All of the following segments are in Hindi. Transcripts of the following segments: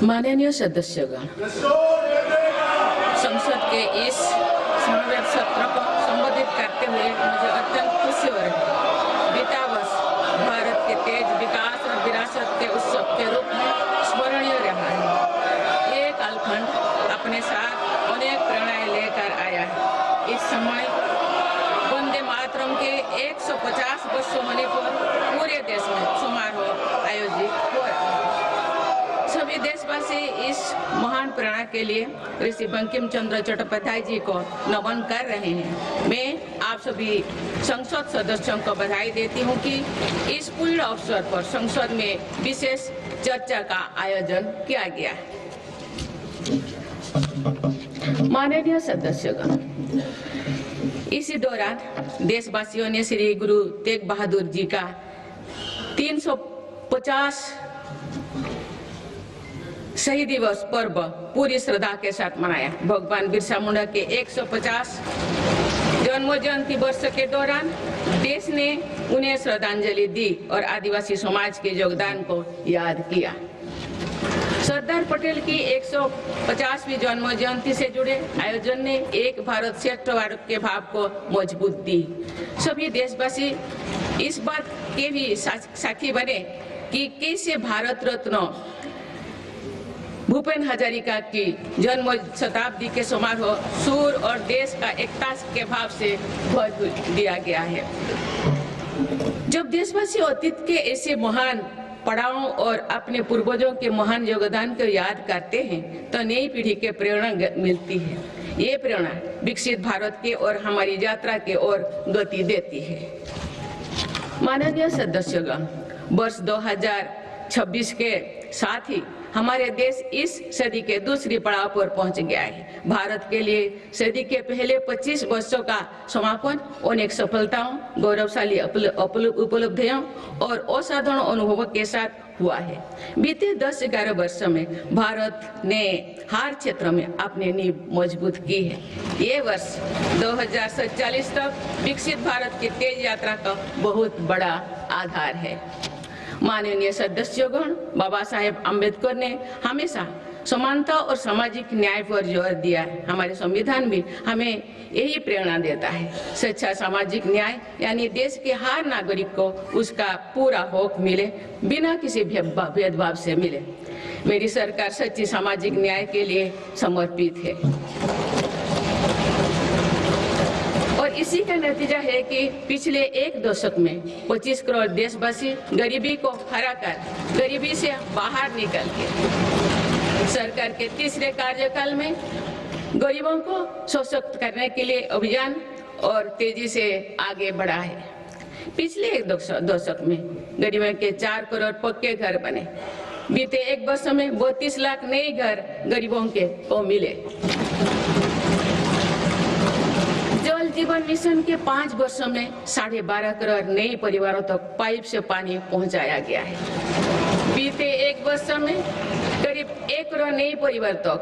माननीय सदस्यगण, संसद के इस समावेश सत्र को संबोधित करते हुए मुझे अत्यंत खुशी हो रही है। बीता वर्ष भारत के तेज विकास और विरासत के उत्सव के रूप में स्मरणीय रहा है। ये कालखंड अपने साथ अनेक प्रेरणाएं लेकर आया है। इस समय वंदे मातरम के 150 वर्ष होने पर पूरे देश में समारोह आयोजित हो रहा है। सभी देशवासी इस महान प्रेरणा के लिए ऋषि बंकिम चंद्र चट्टोपाध्याय जी को नमन कर रहे हैं। मैं आप सभी संसद सदस्यों को बधाई देती हूं कि इस पूर्ण अवसर पर संसद में विशेष चर्चा का आयोजन किया गया है। माननीय सदस्यगण, इसी दौरान देशवासियों ने श्री गुरु तेग बहादुर जी का 350 शहीद दिवस पर्व पूरी श्रद्धा के साथ मनाया। भगवान बिरसा मुंडा के 150 जन्म जयंती वर्ष के दौरान देश ने उन्हें श्रद्धांजलि दी और आदिवासी समाज के योगदान को याद किया। सरदार पटेल की 150वीं जन्म जयंती से जुड़े आयोजन ने एक भारत श्रेष्ठ भारत के भाव को मजबूत दी। सभी देशवासी इस बात के भी साक्षी बने कि कैसे भारत रत्न भूपेन हजारिका की जन्म शताब्दी के समारोह सूर और देश का एकता के भाव से भर दिया गया है। जब देशवासी अतीत के ऐसे महान पड़ावों और अपने पूर्वजों के महान योगदान को याद करते हैं तो नई पीढ़ी के प्रेरणा मिलती है। ये प्रेरणा विकसित भारत के और हमारी यात्रा के ओर गति देती है। माननीय सदस्यगण, वर्ष 2026 के साथ ही हमारे देश इस सदी के दूसरी पड़ाव पर पहुंच गया है। भारत के लिए सदी के पहले 25 वर्षों का समापन अनेक सफलताओं, गौरवशाली उपलब्धियों और असाधारण अनुभवों के साथ हुआ है। बीते 10-11 वर्षों में भारत ने हर क्षेत्र में अपनी नींव मजबूत की है। ये वर्ष 2047 तक विकसित भारत की तेज यात्रा का बहुत बड़ा आधार है। माननीय सदस्यगण, बाबा साहेब अम्बेडकर ने हमेशा समानता और सामाजिक न्याय पर जोर दिया है। हमारे संविधान भी हमें यही प्रेरणा देता है। सच्चा सामाजिक न्याय यानी देश के हर नागरिक को उसका पूरा हक मिले, बिना किसी भेदभाव से मिले। मेरी सरकार सच्ची सामाजिक न्याय के लिए समर्पित है और इसी का नतीजा है कि पिछले एक दशक में 25 करोड़ देशवासी गरीबी को हराकर गरीबी से बाहर निकल के सरकार के तीसरे कार्यकाल में गरीबों को सशक्त करने के लिए अभियान और तेजी से आगे बढ़ा है। पिछले एक दशक में गरीबों के 4 करोड़ पक्के घर बने। बीते एक वर्ष में 32 लाख नए घर गरीबों को मिले। जल जीवन मिशन के 5 वर्षों में 12.5 करोड़ नए परिवारों तक पाइप से पानी पहुंचाया गया है। बीते एक वर्ष में करीब 1 करोड़ नए परिवार तक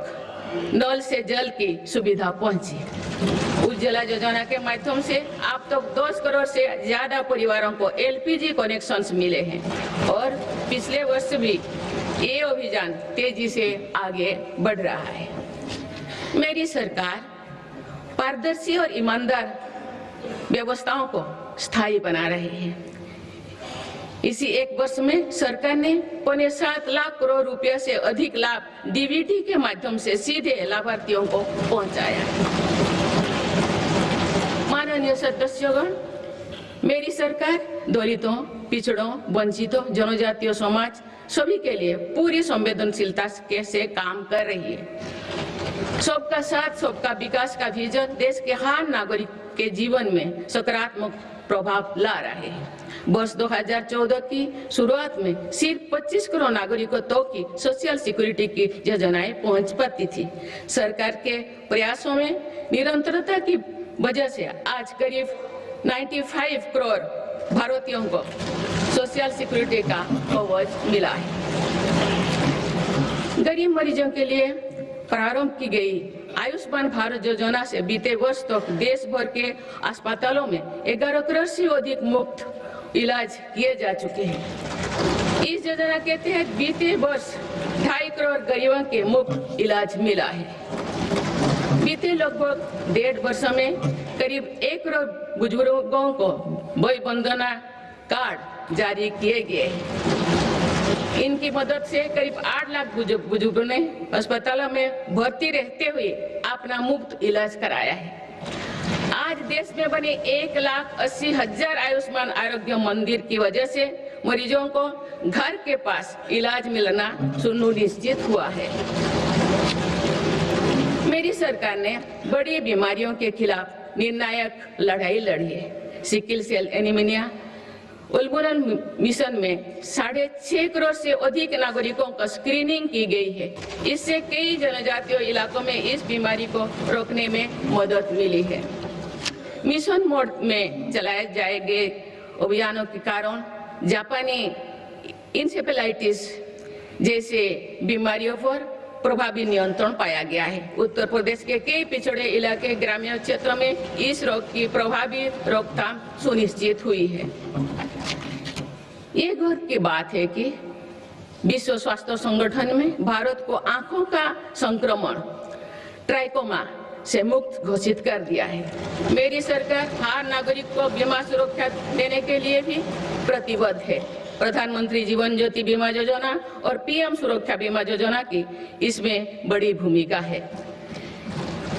नल से जल की सुविधा पहुंची। उज्ज्वला योजना के माध्यम से अब तक 10 करोड़ से ज्यादा परिवारों को LPG कनेक्शंस मिले हैं और पिछले वर्ष भी ये अभियान तेजी से आगे बढ़ रहा है। मेरी सरकार पारदर्शी और ईमानदार व्यवस्थाओं को स्थायी बना रही है। इसी एक वर्ष में सरकार ने 7 लाख करोड़ रुपए से अधिक लाभ DBT के माध्यम से सीधे लाभार्थियों को पहुंचाया। माननीय सदस्यगण, मेरी सरकार दलितों, पिछड़ों, वंचितों, जनजातीय समाज सभी के लिए पूरी संवेदनशीलता से काम कर रही है। सबका साथ सबका विकास का विजन देश के हर नागरिक के जीवन में सकारात्मक प्रभाव ला रहे हैं। वर्ष 2014 की शुरुआत में सिर्फ 25 करोड़ नागरिकों तक की सोशल सिक्योरिटी की योजनाएं पहुंच पाती थी। सरकार के प्रयासों में निरंतरता की वजह से आज करीब 95 करोड़ भारतीयों को सोशल सिक्योरिटी का कवच मिला है। गरीब मरीजों के लिए प्रारंभ की गई आयुष्मान भारत योजना से बीते वर्ष तक देश भर के अस्पतालों में 11 करोड़ से अधिक मुफ्त इलाज किए जा चुके हैं। इस योजना के तहत बीते वर्ष 2.5 करोड़ गरीबों के मुफ्त इलाज मिला है। बीते लगभग 1.5 वर्ष में करीब 1 करोड़ बुजुर्गों को वय वंदना कार्ड जारी किए गए हैं। इनकी मदद से करीब 8 लाख बुजुर्गों ने अस्पतालों में भर्ती रहते हुए अपना मुफ्त इलाज कराया है। आज देश में बने 1,80,000 आयुष्मान आरोग्य मंदिर की वजह से मरीजों को घर के पास इलाज मिलना सुनिश्चित हुआ है। मेरी सरकार ने बड़ी बीमारियों के खिलाफ निर्णायक लड़ाई लड़ी है। सिकल सेल एनीमिया उन्मूलन मिशन में 6.5 करोड़ से अधिक नागरिकों का स्क्रीनिंग की गई है। इससे कई जनजातीय इलाकों में इस बीमारी को रोकने में मदद मिली है। मिशन मोड में चलाए जाए गए अभियानों के कारण जापानी इंसेफेलाइटिस जैसे बीमारियों पर प्रभावी नियंत्रण पाया गया है। उत्तर प्रदेश के कई पिछड़े इलाके ग्रामीण क्षेत्रों में इस रोग की प्रभावी रोकथाम सुनिश्चित हुई है। ये गर्व की बात है कि विश्व स्वास्थ्य संगठन में भारत को आंखों का संक्रमण ट्राइकोमा से मुक्त घोषित कर दिया है। मेरी सरकार हर नागरिक को बीमा सुरक्षा देने के लिए भी प्रतिबद्ध है। प्रधानमंत्री जीवन ज्योति बीमा योजना और पीएम सुरक्षा बीमा योजना की इसमें बड़ी भूमिका है।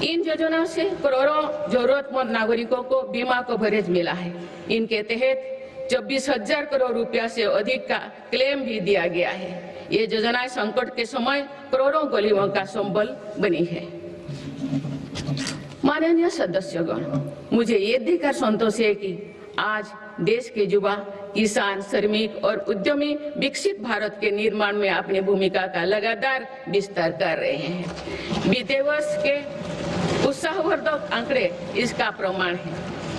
इन योजनाओं से करोड़ों जरूरतमंद नागरिकों को बीमा कवरेज मिला है। इनके तहत 24,000 करोड़ रुपया से अधिक का क्लेम भी दिया गया है। ये योजनाएं संकट के समय करोड़ों गरीबों का संबल बनी है। माननीय सदस्यगण, मुझे ये देखकर संतोष है कि आज देश के युवा, किसान, श्रमिक और उद्यमी विकसित भारत के निर्माण में अपनी भूमिका का लगातार विस्तार कर रहे हैं। बीते वर्ष के उत्साहवर्धक आंकड़े इसका प्रमाण है।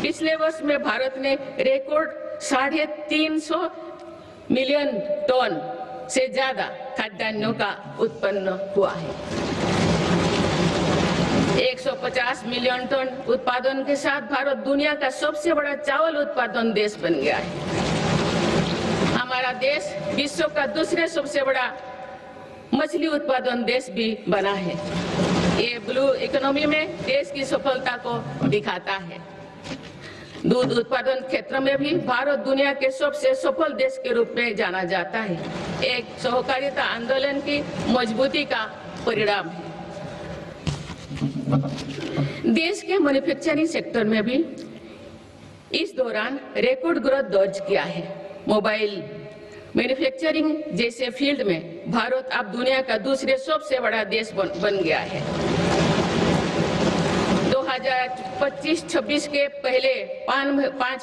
पिछले वर्ष में भारत ने रिकॉर्ड 350 मिलियन टन से ज्यादा खाद्यान्नों का उत्पन्न हुआ है। 150 मिलियन टन उत्पादन के साथ भारत दुनिया का सबसे बड़ा चावल उत्पादन देश बन गया है। हमारा देश विश्व का दूसरे सबसे बड़ा मछली उत्पादन देश भी बना है। ये ब्लू इकोनॉमी में देश की सफलता को दिखाता है। दूध उत्पादन क्षेत्र में भी भारत दुनिया के सबसे सफल देश के रूप में जाना जाता है। एक सहकारिता आंदोलन की मजबूती का परिणाम है। देश के मैन्युफैक्चरिंग सेक्टर में भी इस दौरान रिकॉर्ड ग्रोथ दर्ज किया है। मोबाइल मैन्युफैक्चरिंग जैसे फील्ड में भारत अब दुनिया का दूसरे सबसे बड़ा देश बन गया है। 2025-26 के पहले 5